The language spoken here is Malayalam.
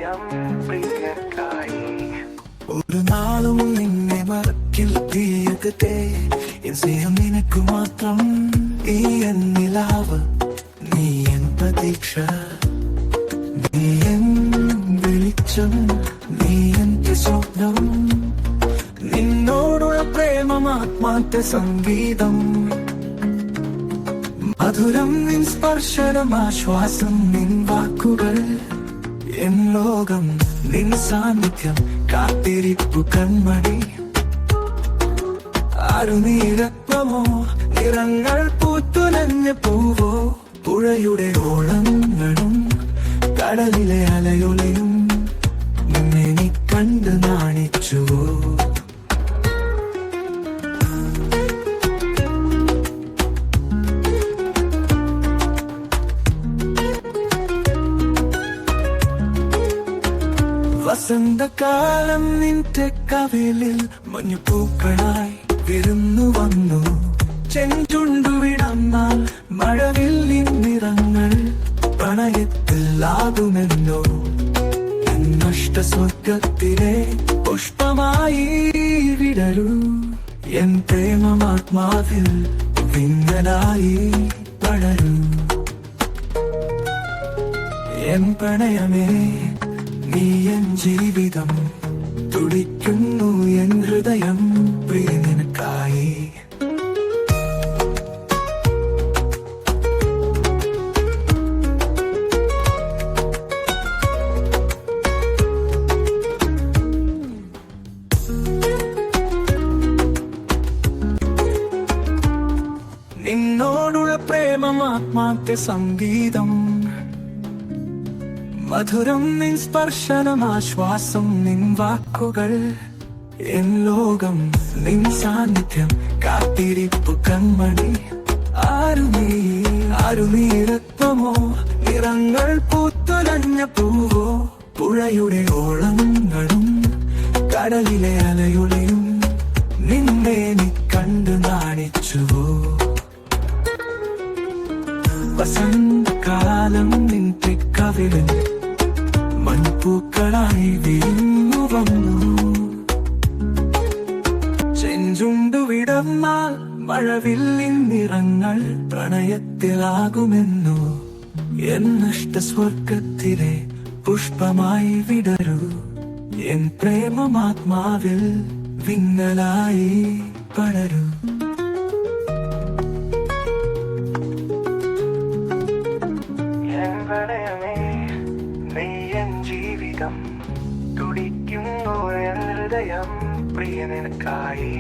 ഹൃദയം പ്രിയക്കായി. ഒരു നാളും നിന്നെ മറക്കില്ല പ്രിയകത്തെ, എൻ സ്നേഹം നിനക്കു മാത്രം. ഈ എൻ നിലാവ്, നീ എൻ പ്രതീക്ഷ, നീ എൻ വെളിച്ചം, നീ എന്റെ സ്വപ്നം. നിന്നോടുള്ള പ്രേമം ആത്മാർത്ഥ സംഗീതം, മധുരം നിൻ സ്പർശനം, ആശ്വാസം നിൻ വാക്കുകൾ. എൻ ലോകം നിൻ സാന്നിധ്യം, കാത്തിരിപ്പു കൺമണി. ആരുനീരത്വമോ നിറങ്ങൾ പൂത്തുലഞ്ഞ പൂവോ, പുഴയുടെ ഓളങ്ങളും കടലിലെ അലയൊലയും നിന്നെ നീ കണ്ട് നാണിച്ചുവോ. വസന്തകാലം നിന്റെ കവിളിൽ മഞ്ഞുപൂക്കളായി വിരുന്നു വന്നു. ചെഞ്ചുണ്ടുവിടന്നാൽ മഴവില്ലിൻ നിറങ്ങൾ പ്രണയത്തിലാകുമെന്നോ. നഷ്ട സ്വർഗത്തിലെ പുഷ്പമായി വിടരൂ, എൻ പ്രേമമാത്മാവിൽ വിങ്ങലായി പടരൂ. എൻ പ്രണയമേ, നീ എൻ ജീവിതം, തുടിക്കുന്നു എൻ ഹൃദയം പ്രിയ നിനക്കായി. നിന്നോടുള്ള പ്രേമം ആത്മാർത്ഥ സംഗീതം, മധുരം നിൻ സ്പർശനം, ആശ്വാസം നിൻ വാക്കുകൾ. എൻ ലോകം നിൻ സാന്നിധ്യം, കാത്തിരിപ്പു കൺമണി. ആരുനീരത്വമോ നിറങ്ങൾ പൂത്തുലഞ്ഞ പൂവോ, പുഴയുടെ ഓളങ്ങളും കടലിലെ അലയൊലയും നിന്നെ നീ കണ്ടു നാണിച്ചുവോ. വസന്തകാലം നിന്റെ കവിളിൽ മൺപൂക്കളായി വീണു വന്നു. ചെഞ്ചുണ്ടു വിടർന്നാൽ മഴവില്ലിൻ നിറങ്ങൾ പ്രണയത്തിലാകുമെന്നു. എൻ നഷ്ട സ്വർഗത്തിലെ പുഷ്പമായി വിടരൂ, എൻ പ്രേമമാത്മാവിൽ വിങ്ങലായി പടരൂ. നീ എൻ ജീവിതം, തുടിക്കുന്നു എൻ ഹൃദയം പ്രിയ നിനക്കായി.